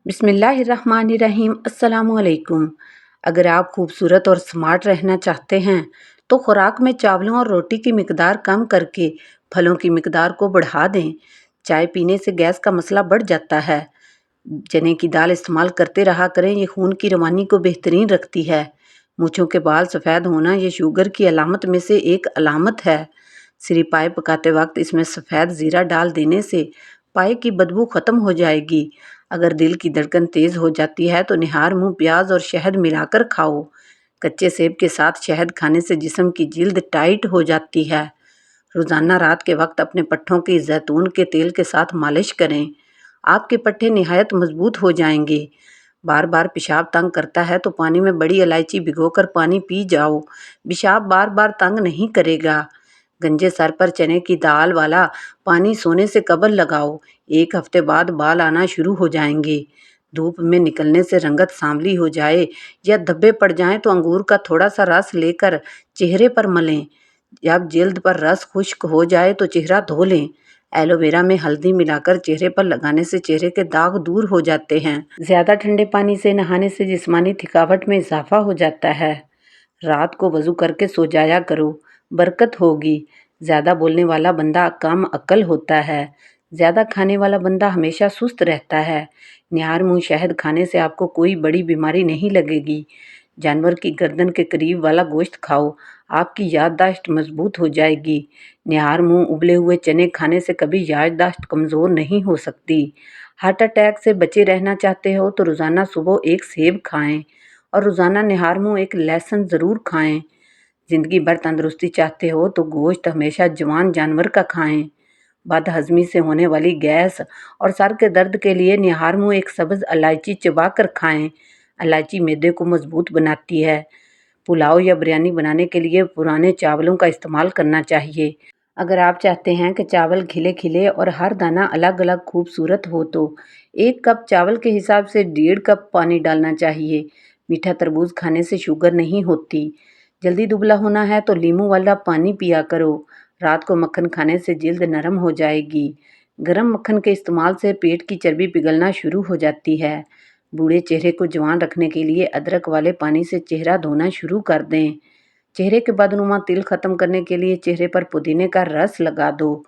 बिस्मिल्लाहिर्रहमानिर्रहीम। अस्सलामुअलैकुम। अगर आप खूबसूरत और स्मार्ट रहना चाहते हैं तो खुराक में चावलों और रोटी की मिकदार कम करके फलों की मिकदार को बढ़ा दें। चाय पीने से गैस का मसला बढ़ जाता है। चने की दाल इस्तेमाल करते रहा करें, ये खून की रवानी को बेहतरीन रखती है। मूँछों के बाल सफ़ेद होना ये शुगर की अलामत में से एक अलामत है। सिरी पाए पकाते वक्त इसमें सफ़ेद ज़ीरा डाल देने से पाए की बदबू ख़त्म हो जाएगी। अगर दिल की धड़कन तेज़ हो जाती है तो निहार मुँह प्याज और शहद मिलाकर खाओ। कच्चे सेब के साथ शहद खाने से जिस्म की जिल्द टाइट हो जाती है। रोज़ाना रात के वक्त अपने पट्ठों की जैतून के तेल के साथ मालिश करें। आपके पट्ठे निहायत मजबूत हो जाएंगे। बार बार पेशाब तंग करता है तो पानी में बड़ी इलायची भिगोकर पानी पी जाओ। पेशाब बार बार तंग नहीं करेगा। गंजे सर पर चने की दाल वाला पानी सोने से कबल लगाओ। 1 हफ्ते बाद बाल आना शुरू हो जाएंगे। धूप में निकलने से रंगत सांवली हो जाए या धब्बे पड़ जाएं तो अंगूर का थोड़ा सा रस लेकर चेहरे पर मलें। जब जिल्द पर रस खुश्क हो जाए तो चेहरा धो लें। एलोवेरा में हल्दी मिलाकर चेहरे पर लगाने से चेहरे के दाग दूर हो जाते हैं। ज़्यादा ठंडे पानी से नहाने से जिस्मानी थकावट में इजाफा हो जाता है। रात को वज़ू करके सो जाया करो, बरकत होगी। ज़्यादा बोलने वाला बंदा कम अक्ल होता है। ज़्यादा खाने वाला बंदा हमेशा सुस्त रहता है। निहार मुँह शहद खाने से आपको कोई बड़ी बीमारी नहीं लगेगी। जानवर की गर्दन के करीब वाला गोश्त खाओ, आपकी याददाश्त मजबूत हो जाएगी। निहार मुँह उबले हुए चने खाने से कभी याददाश्त कमज़ोर नहीं हो सकती। हार्ट अटैक से बचे रहना चाहते हो तो रोज़ाना सुबह 1 सेब खाएं और रोज़ाना निहार मुँह 1 लहसुन ज़रूर खाएं। ज़िंदगी भर तंदुरुस्ती चाहते हो तो गोश्त हमेशा जवान जानवर का खाएं। बदहज़मी से होने वाली गैस और सर के दर्द के लिए निहार मुँह 1 सब्ज़ इलायची चबा कर खाएं। इलायची मैदे को मजबूत बनाती है। पुलाव या बिरयानी बनाने के लिए पुराने चावलों का इस्तेमाल करना चाहिए। अगर आप चाहते हैं कि चावल खिले-खिले और हर दाना अलग-अलग खूबसूरत हो तो 1 कप चावल के हिसाब से 1.5 कप पानी डालना चाहिए। मीठा तरबूज खाने से शुगर नहीं होती। जल्दी दुबला होना है तो नींबू वाला पानी पिया करो। रात को मक्खन खाने से जिल्द नरम हो जाएगी। गरम मक्खन के इस्तेमाल से पेट की चर्बी पिघलना शुरू हो जाती है। बूढ़े चेहरे को जवान रखने के लिए अदरक वाले पानी से चेहरा धोना शुरू कर दें। चेहरे के बदनुमा तिल खत्म करने के लिए चेहरे पर पुदीने का रस लगा दो।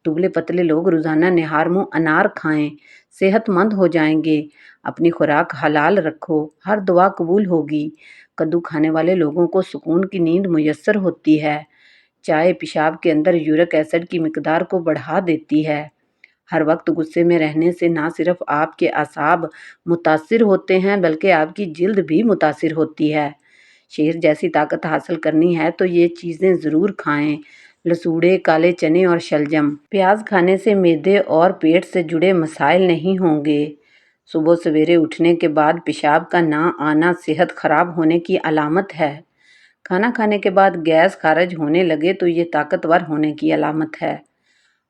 दुबले पतले लोग रोजाना निहार मुँह अनार खाएं, सेहतमंद हो जाएंगे। अपनी खुराक हलाल रखो, हर दुआ कबूल होगी। कद्दू खाने वाले लोगों को सुकून की नींद मुयस्सर होती है। चाय पेशाब के अंदर यूरिक एसिड की मिकदार को बढ़ा देती है। हर वक्त गुस्से में रहने से ना सिर्फ आपके असाब मुतासिर होते हैं बल्कि आपकी जिल्द भी मुतासिर होती है। शेर जैसी ताकत हासिल करनी है तो ये चीज़ें ज़रूर खाएं। लसूड़े, काले चने और शलजम। प्याज खाने से मैदे और पेट से जुड़े मसाइल नहीं होंगे। सुबह सवेरे उठने के बाद पेशाब का ना आना सेहत खराब होने की अलामत है। खाना खाने के बाद गैस खारिज होने लगे तो ये ताकतवर होने की अलामत है।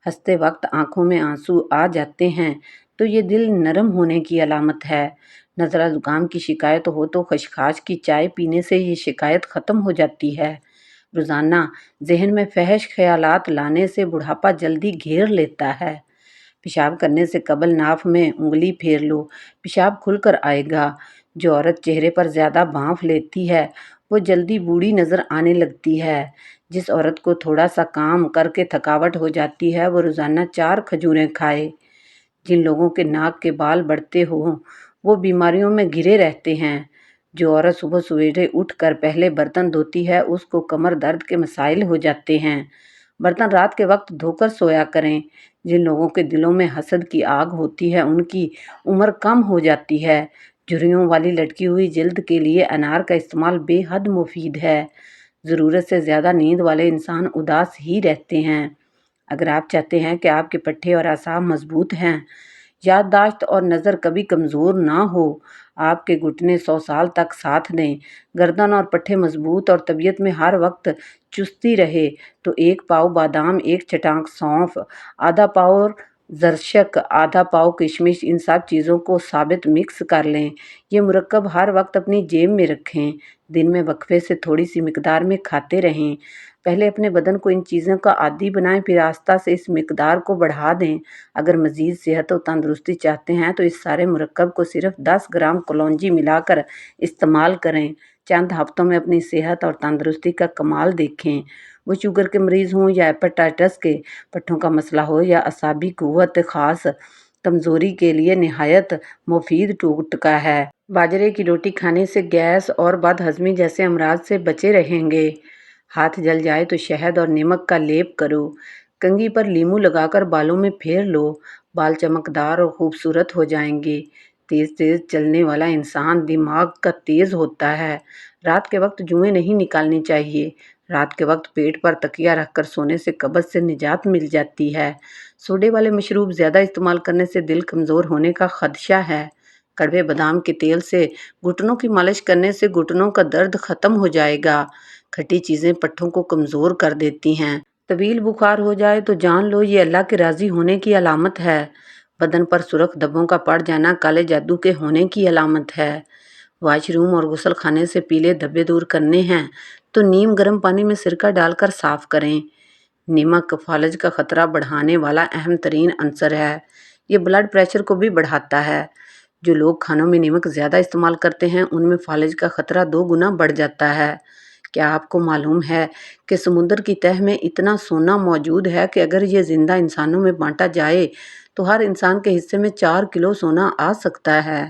हंसते वक्त आंखों में आंसू आ जाते हैं तो ये दिल नरम होने की अलामत है। नज़ला ज़ुकाम की शिकायत हो तो खसखस की चाय पीने से ये शिकायत ख़त्म हो जाती है। रोज़ाना जहन में फहश ख्यालात लाने से बुढ़ापा जल्दी घेर लेता है। पेशाब करने से कबल नाफ में उंगली फेर लो, पेशाब खुलकर आएगा। जो औरत चेहरे पर ज़्यादा भांफ लेती है वो जल्दी बूढ़ी नज़र आने लगती है। जिस औरत को थोड़ा सा काम करके थकावट हो जाती है वो रोज़ाना 4 खजूरें खाए। जिन लोगों के नाक के बाल बढ़ते हों वो बीमारियों में घिरे रहते हैं। जो औरत सुबह सवेरे उठकर पहले बर्तन धोती है उसको कमर दर्द के मसाइल हो जाते हैं। बर्तन रात के वक्त धोकर सोया करें। जिन लोगों के दिलों में हसद की आग होती है उनकी उम्र कम हो जाती है। झुर्रियों वाली लटकी हुई जिल्द के लिए अनार का इस्तेमाल बेहद मुफीद है। ज़रूरत से ज़्यादा नींद वाले इंसान उदास ही रहते हैं। अगर आप चाहते हैं कि आपके पट्ठे और असाब मजबूत हैं, याददाश्त और नज़र कभी कमज़ोर ना हो, आपके घुटने 100 साल तक साथ दें, गर्दन और पट्ठे मजबूत और तबीयत में हर वक्त चुस्ती रहे तो 1 पाव बादाम, 1 चटांक सौंफ, आधा पाव زرشک، آدھا پاؤ کشمش، ان سب چیزوں کو ثابت مکس کر لیں۔ یہ مرکب ہر وقت اپنی جیب میں رکھیں۔ دن میں وقفے سے تھوڑی سی مقدار میں کھاتے رہیں۔ پہلے اپنے بدن کو ان چیزوں کا عادی بنائیں، پھر آہستہ سے اس مقدار کو بڑھا دیں۔ اگر مزید صحت و تندرستی چاہتے ہیں تو اس سارے مرکب کو صرف 10 گرام کلونجی ملا کر استعمال کریں۔ چند ہفتوں میں اپنی صحت اور تندرستی کا کمال دیکھیں۔ وہ شوگر کے مریض ہوں یا ہیپاٹائٹس کے، پٹھوں کا مسئلہ ہو یا اعصابی قوت خاص کمزوری کے لیے نہایت مفید ٹوٹکا ہے۔ باجرے کی روٹی کھانے سے گیس اور بد ہضمی جیسے امراض سے بچے رہیں گے۔ ہاتھ جل جائے تو شہد اور نمک کا لیپ کرو۔ کنگھی پر لیموں لگا کر بالوں میں پھیر لو۔ بال چمکدار اور خوبصورت ہو جائیں گے۔ تیز تیز چلنے والا انسان دماغ کا تیز ہوتا ہے۔ رات کے وقت جوئیں نہیں نکالنی چاہیے۔ رات کے وقت پیٹ پر تکیہ رکھ کر سونے سے قبض سے نجات مل جاتی ہے۔ سوڈے والے مشروب زیادہ استعمال کرنے سے دل کمزور ہونے کا خدشہ ہے۔ کڑوے بادام کے تیل سے گھٹنوں کی مالش کرنے سے گھٹنوں کا درد ختم ہو جائے گا۔ کھٹی چیزیں پٹھوں کو کمزور کر دیتی ہیں۔ طویل بخار ہو جائے تو جان لو یہ اللہ کے راضی ہونے کی علامت ہے۔ بدن پر سرخ دھبوں کا پڑ جانا کالے جادو کے ہونے کی علامت ہے۔ واش روم اور غسل خانے سے پیلے دھبے دور کرنے ہیں تو نیم گرم پانی میں سرکہ ڈال کر صاف کریں۔ نمک فالج کا خطرہ بڑھانے والا اہم ترین عنصر ہے۔ یہ بلڈ پریشر کو بھی بڑھاتا ہے۔ جو لوگ کھانوں میں نمک زیادہ استعمال کرتے ہیں ان میں فالج کا خطرہ 2 گنا بڑھ جاتا ہے۔ کیا آپ کو معلوم ہے کہ سمندر کی تہہ میں اتنا سونا موجود ہے کہ اگر یہ زندہ انسانوں میں بانٹا جائے تو ہر انسان کے حصے میں 4 کلو سونا آ سکتا ہے۔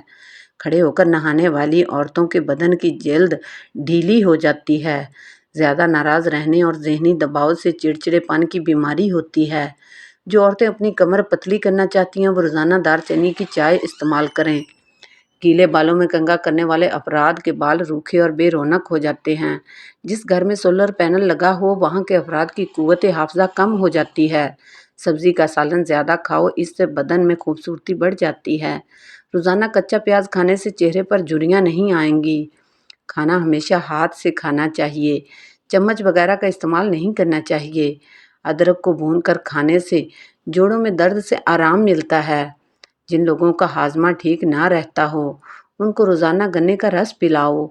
کھڑے ہو کر نہانے والی عورتوں کے بدن کی جلد ڈھیلی ہو جاتی ہے۔ زیادہ ناراض رہنے اور ذہنی دباؤ سے چڑچڑے پن کی بیماری ہوتی ہے۔ جو عورتیں اپنی کمر پتلی کرنا چاہتی ہیں وہ روزانہ دار چینی کی چائے استعمال کریں۔ گیلے بالوں میں کنگھا کرنے والے افراد کے بال روکھے اور بے رونق ہو جاتے ہیں۔ جس گھر میں سولر پینل لگا ہو وہاں کے افراد کی قوت حافظہ کم ہو جاتی ہے۔ سبزی کا سالن زیادہ کھاؤ، اس سے بدن میں خوبصورتی بڑھ جاتی ہے۔ روزانہ کچا پیاز کھانے سے چہرے پر جھریاں نہیں آئیں گی۔ کھانا ہمیشہ ہاتھ سے کھانا چاہیے۔ چمچ وغیرہ کا استعمال نہیں کرنا چاہیے۔ ادرک کو بھون کر کھانے سے جوڑوں میں درد سے آرام ملتا ہے۔ جن لوگوں کا ہاضمہ ٹھیک نہ رہتا ہو ان کو روزانہ گنے کا رس پلاؤ۔